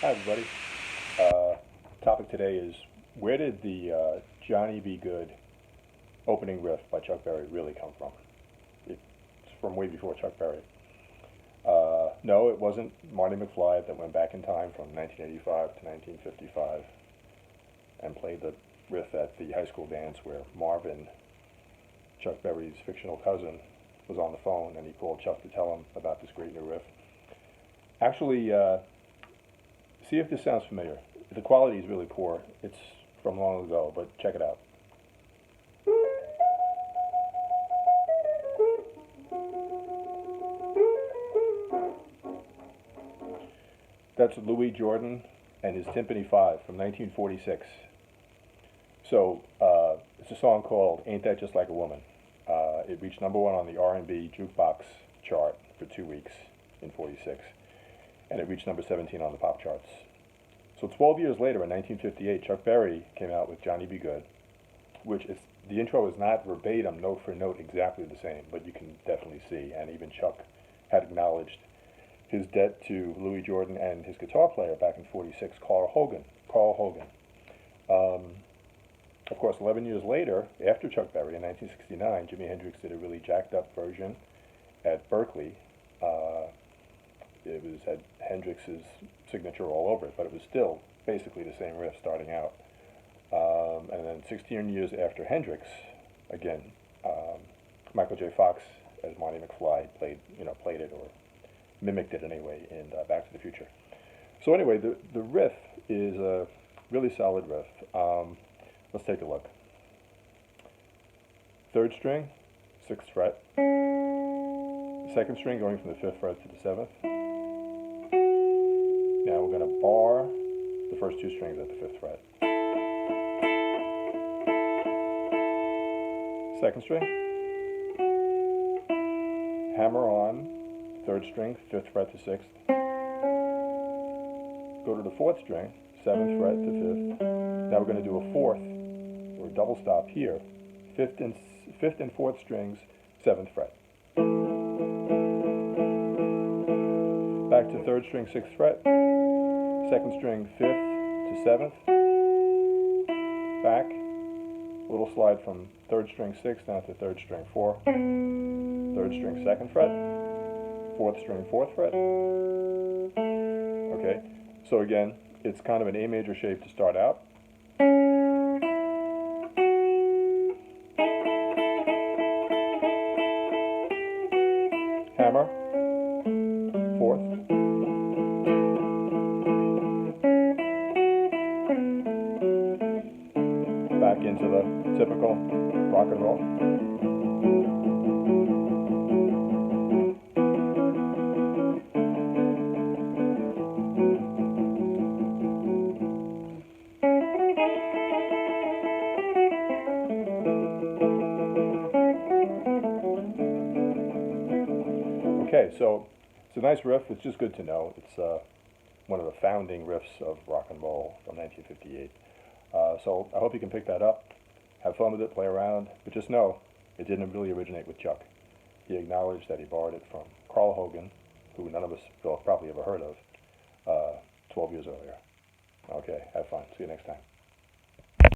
Hi, everybody. Topic today is where did the Johnny B. Goode opening riff by Chuck Berry really come from? It's from way before Chuck Berry. No, it wasn't Marty McFly that went back in time from 1985 to 1955 and played the riff at the high school dance where Marvin, Chuck Berry's fictional cousin, was on the phone and he called Chuck to tell him about this great new riff. Actually, see if this sounds familiar. The quality is really poor. It's from long ago, but check it out. That's Louis Jordan and his Timpani 5 from 1946. So it's a song called "Ain't That Just Like a Woman." It reached #1 on the R&B jukebox chart for 2 weeks in '46, and it reached #17 on the pop charts. So 12 years later, in 1958, Chuck Berry came out with Johnny B. Goode, which is, the intro is not verbatim, note for note, exactly the same, but you can definitely see, and even Chuck had acknowledged his debt to Louis Jordan and his guitar player back in '46, Carl Hogan. Of course, 11 years later, after Chuck Berry, in 1969, Jimi Hendrix did a really jacked up version at Berkeley. It had Hendrix's signature all over it, but it was still basically the same riff starting out. And then 16 years after Hendrix, again, Michael J. Fox as Marty McFly played it or mimicked it anyway in Back to the Future. So anyway, the riff is a really solid riff. Let's take a look. 3rd string, 6th fret. 2nd string going from the 5th fret to the 7th. Now we're going to bar the first 2 strings at the 5th fret. 2nd string. Hammer on 3rd string, 5th fret to 6th. Go to the 4th string, 7th fret to 5th. Now we're going to do a 4th, or a double stop here. 5th and 4th strings, 7th fret. Back to 3rd string, 6th fret. 2nd string, 5th to 7th. Back. A little slide from 3rd string 6 down to 3rd string 4. 3rd string 2nd fret. 4th string 4th fret. Okay, so again, it's kind of an A major shape to start out. Hammer, 4th. Back into the typical rock and roll. Okay, so it's a nice riff. It's just good to know. It's one of the founding riffs of rock and roll from 1958. So I hope you can pick that up, have fun with it, play around, but just know it didn't really originate with Chuck. He acknowledged that he borrowed it from Carl Hogan, who none of us will have probably ever heard of, 12 years earlier. Okay, have fun. See you next time.